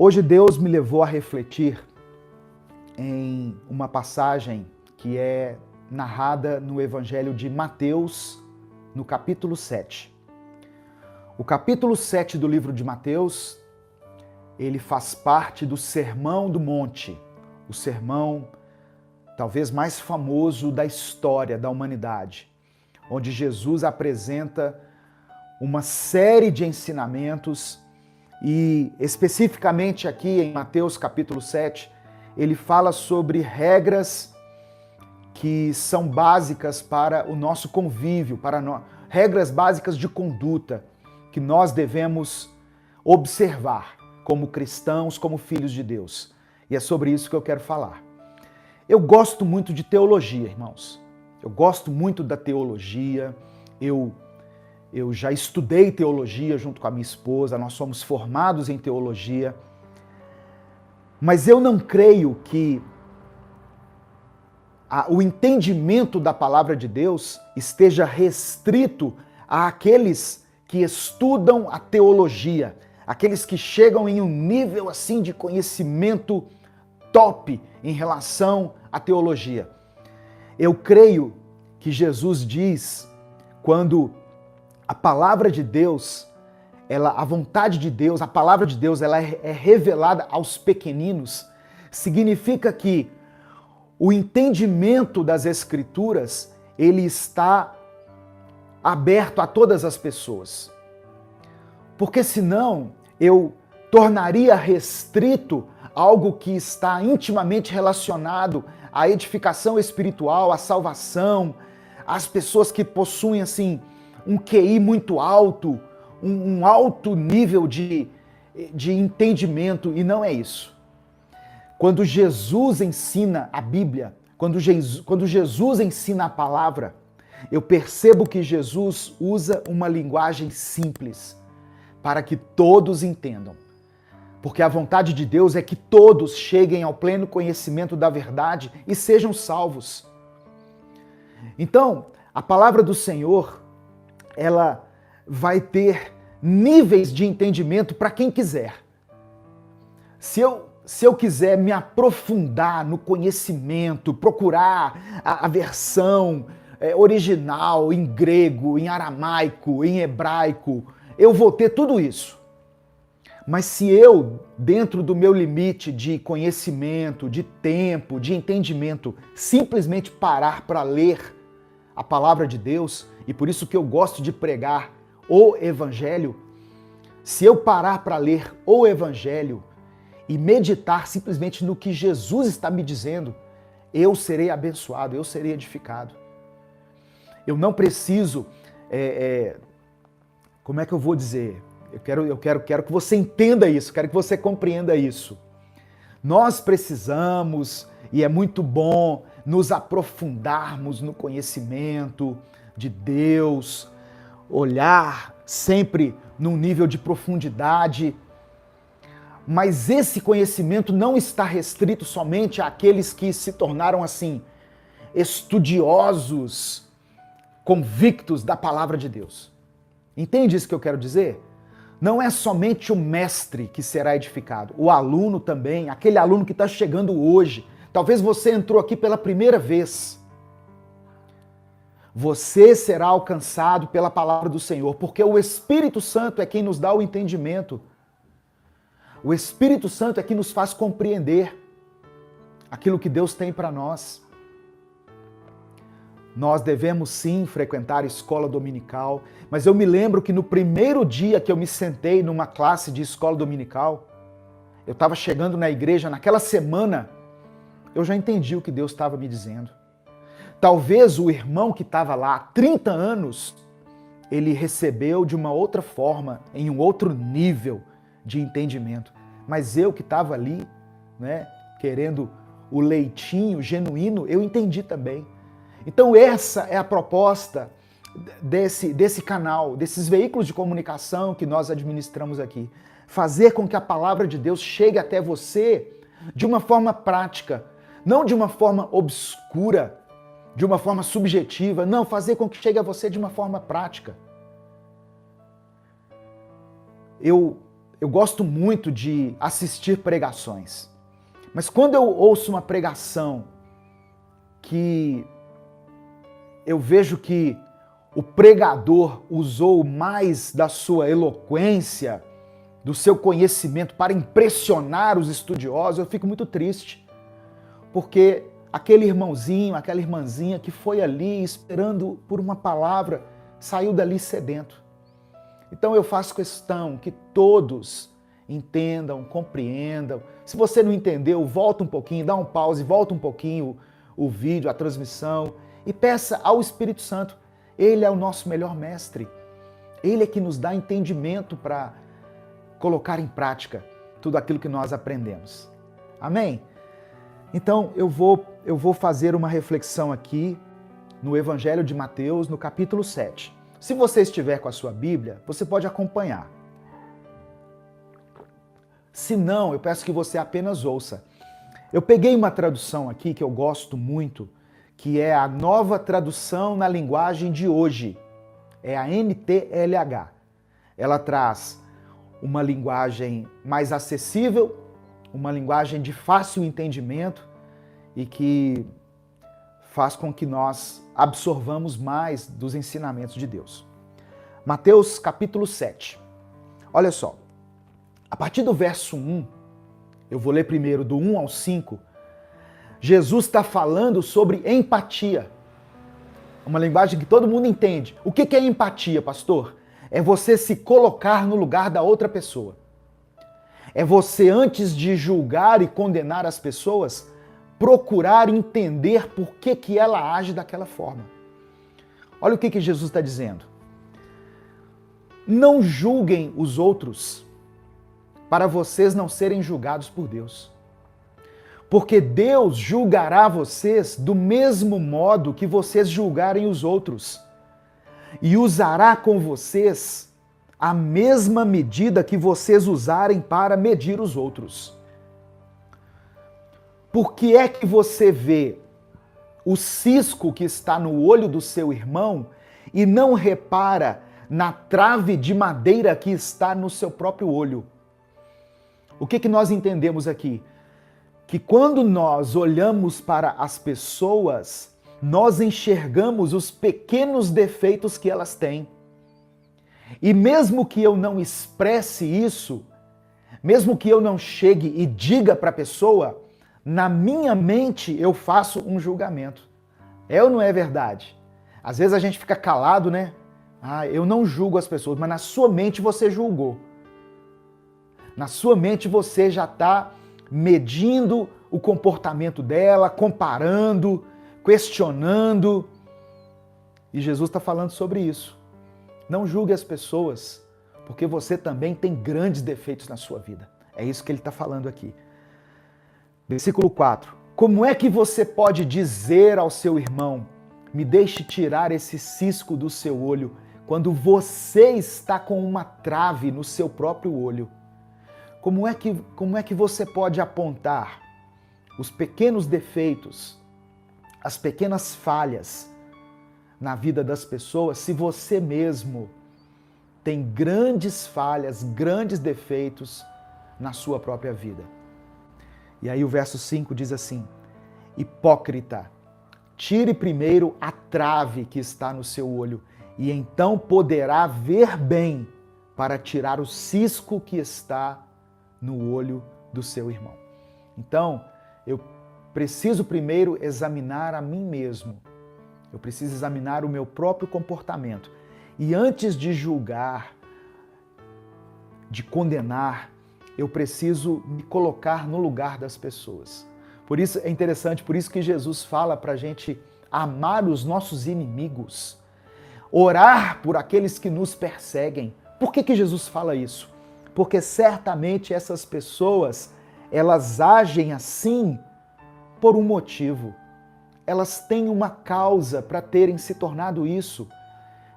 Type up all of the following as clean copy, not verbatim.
Hoje Deus me levou a refletir em uma passagem que é narrada no Evangelho de Mateus, no capítulo 7. O capítulo 7 do livro de Mateus, ele faz parte do Sermão do Monte, o sermão talvez mais famoso da história da humanidade, onde Jesus apresenta uma série de ensinamentos e especificamente aqui em Mateus capítulo 7, ele fala sobre regras que são básicas para o nosso convívio, regras básicas de conduta que nós devemos observar como cristãos, como filhos de Deus. E é sobre isso que eu quero falar. Eu gosto muito de teologia, irmãos. Eu gosto muito da teologia. Eu já estudei teologia junto com a minha esposa, nós somos formados em teologia. Mas eu não creio que o entendimento da palavra de Deus esteja restrito àqueles que estudam a teologia, aqueles que chegam em um nível assim de conhecimento top em relação à teologia. Eu creio que Jesus diz, quando a palavra de Deus, a vontade de Deus, a palavra de Deus, ela é revelada aos pequeninos, significa que o entendimento das Escrituras, ele está aberto a todas as pessoas. Porque senão eu tornaria restrito algo que está intimamente relacionado à edificação espiritual, à salvação, às pessoas que possuem assim um QI muito alto, um alto nível de entendimento, e não é isso. Quando Jesus ensina a Bíblia, quando Jesus ensina a palavra, eu percebo que Jesus usa uma linguagem simples para que todos entendam. Porque a vontade de Deus é que todos cheguem ao pleno conhecimento da verdade e sejam salvos. Então, a palavra do Senhor, ela vai ter níveis de entendimento para quem quiser. Se eu quiser me aprofundar no conhecimento, procurar a versão original em grego, em aramaico, em hebraico, eu vou ter tudo isso. Mas se eu, dentro do meu limite de conhecimento, de tempo, de entendimento, simplesmente parar para ler a palavra de Deus, e por isso que eu gosto de pregar o Evangelho, se eu parar para ler o Evangelho e meditar simplesmente no que Jesus está me dizendo, eu serei abençoado, eu serei edificado. Eu não preciso, como é que eu vou dizer? Eu quero que você entenda isso, quero que você compreenda isso. Nós precisamos, e é muito bom, nos aprofundarmos no conhecimento de Deus, olhar sempre num nível de profundidade, mas esse conhecimento não está restrito somente àqueles que se tornaram assim, estudiosos, convictos da palavra de Deus. Entende isso que eu quero dizer? Não é somente o mestre que será edificado, o aluno também, aquele aluno que está chegando hoje. Talvez você entrou aqui pela primeira vez. Você será alcançado pela palavra do Senhor, porque o Espírito Santo é quem nos dá o entendimento. O Espírito Santo é quem nos faz compreender aquilo que Deus tem para nós. Nós devemos sim frequentar a escola dominical, mas eu me lembro que no primeiro dia que eu me sentei numa classe de escola dominical, eu estava chegando na igreja, naquela semana, eu já entendi o que Deus estava me dizendo. Talvez o irmão que estava lá há 30 anos, ele recebeu de uma outra forma, em um outro nível de entendimento. Mas eu que estava ali, querendo o leitinho genuíno, eu entendi também. Então essa é a proposta desse canal, desses veículos de comunicação que nós administramos aqui. Fazer com que a palavra de Deus chegue até você de uma forma prática, não de uma forma obscura, de uma forma subjetiva, não, fazer com que chegue a você de uma forma prática. Eu eu gosto muito de assistir pregações. Mas quando eu ouço uma pregação que eu vejo que o pregador usou mais da sua eloquência, do seu conhecimento para impressionar os estudiosos, eu fico muito triste. Porque aquele irmãozinho, aquela irmãzinha que foi ali esperando por uma palavra, saiu dali sedento. Então eu faço questão que todos entendam, compreendam. Se você não entendeu, volta um pouquinho, dá um pause, volta um pouquinho o vídeo, a transmissão e peça ao Espírito Santo. Ele é o nosso melhor mestre. Ele é que nos dá entendimento para colocar em prática tudo aquilo que nós aprendemos. Amém? Então eu vou fazer uma reflexão aqui no Evangelho de Mateus, no capítulo 7. Se você estiver com a sua Bíblia, você pode acompanhar. Se não, eu peço que você apenas ouça. Eu peguei uma tradução aqui que eu gosto muito, que é a Nova Tradução na Linguagem de Hoje. É a NTLH. Ela traz uma linguagem mais acessível, uma linguagem de fácil entendimento e que faz com que nós absorvamos mais dos ensinamentos de Deus. Mateus capítulo 7. Olha só, a partir do verso 1, eu vou ler primeiro do 1 ao 5, Jesus está falando sobre empatia. Uma linguagem que todo mundo entende. O que é empatia, pastor? É você se colocar no lugar da outra pessoa. É você, antes de julgar e condenar as pessoas, procurar entender por que ela age daquela forma. Olha o que Jesus está dizendo. Não julguem os outros para vocês não serem julgados por Deus. Porque Deus julgará vocês do mesmo modo que vocês julgarem os outros. E usará com vocês a mesma medida que vocês usarem para medir os outros. Por que é que você vê o cisco que está no olho do seu irmão e não repara na trave de madeira que está no seu próprio olho? O que nós entendemos aqui? Que quando nós olhamos para as pessoas, nós enxergamos os pequenos defeitos que elas têm. E mesmo que eu não expresse isso, mesmo que eu não chegue e diga para a pessoa, na minha mente eu faço um julgamento. É ou não é verdade? Às vezes a gente fica calado, né? Eu não julgo as pessoas, mas na sua mente você julgou. Na sua mente você já está medindo o comportamento dela, comparando, questionando. E Jesus está falando sobre isso. Não julgue as pessoas, porque você também tem grandes defeitos na sua vida. É isso que ele está falando aqui. Versículo 4. Como é que você pode dizer ao seu irmão, me deixe tirar esse cisco do seu olho, quando você está com uma trave no seu próprio olho? Como é que você pode apontar os pequenos defeitos, as pequenas falhas na vida das pessoas, se você mesmo tem grandes falhas, grandes defeitos na sua própria vida? E aí o verso 5 diz assim: hipócrita, tire primeiro a trave que está no seu olho, e então poderá ver bem para tirar o cisco que está no olho do seu irmão. Então, eu preciso primeiro examinar a mim mesmo. Eu preciso examinar o meu próprio comportamento. E antes de julgar, de condenar, eu preciso me colocar no lugar das pessoas. Por isso é interessante, por isso que Jesus fala para a gente amar os nossos inimigos, orar por aqueles que nos perseguem. Por que Jesus fala isso? Porque certamente essas pessoas, elas agem assim por um motivo. Elas têm uma causa para terem se tornado isso.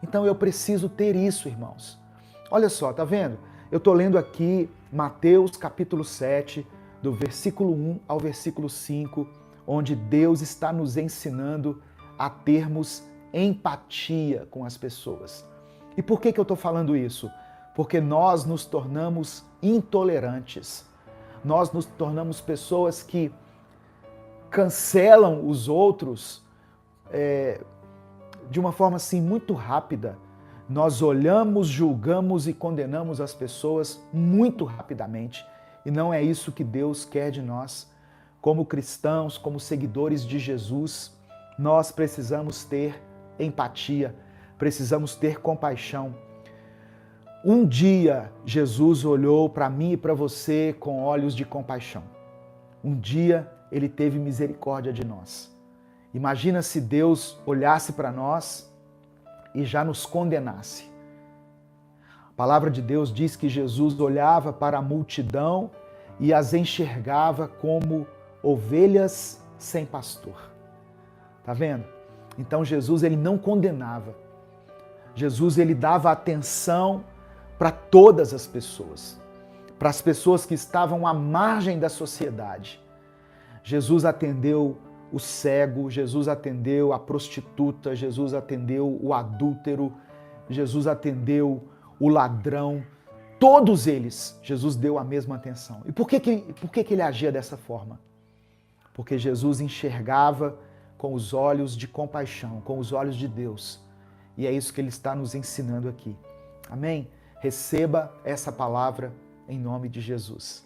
Então eu preciso ter isso, irmãos. Olha só, tá vendo? Eu estou lendo aqui Mateus capítulo 7, do versículo 1 ao versículo 5, onde Deus está nos ensinando a termos empatia com as pessoas. E por que eu estou falando isso? Porque nós nos tornamos intolerantes. Nós nos tornamos pessoas que cancelam os outros de uma forma assim muito rápida. Nós olhamos, julgamos e condenamos as pessoas muito rapidamente. E não é isso que Deus quer de nós. Como cristãos, como seguidores de Jesus, nós precisamos ter empatia, precisamos ter compaixão. Um dia, Jesus olhou para mim e para você com olhos de compaixão. Um dia, Ele teve misericórdia de nós. Imagina se Deus olhasse para nós e já nos condenasse. A palavra de Deus diz que Jesus olhava para a multidão e as enxergava como ovelhas sem pastor. Tá vendo? Então Jesus, ele não condenava. Jesus, ele dava atenção para todas as pessoas, para as pessoas que estavam à margem da sociedade. Jesus atendeu o cego, Jesus atendeu a prostituta, Jesus atendeu o adúltero, Jesus atendeu o ladrão. Todos eles, Jesus deu a mesma atenção. E por que ele agia dessa forma? Porque Jesus enxergava com os olhos de compaixão, com os olhos de Deus. E é isso que ele está nos ensinando aqui. Amém? Receba essa palavra em nome de Jesus.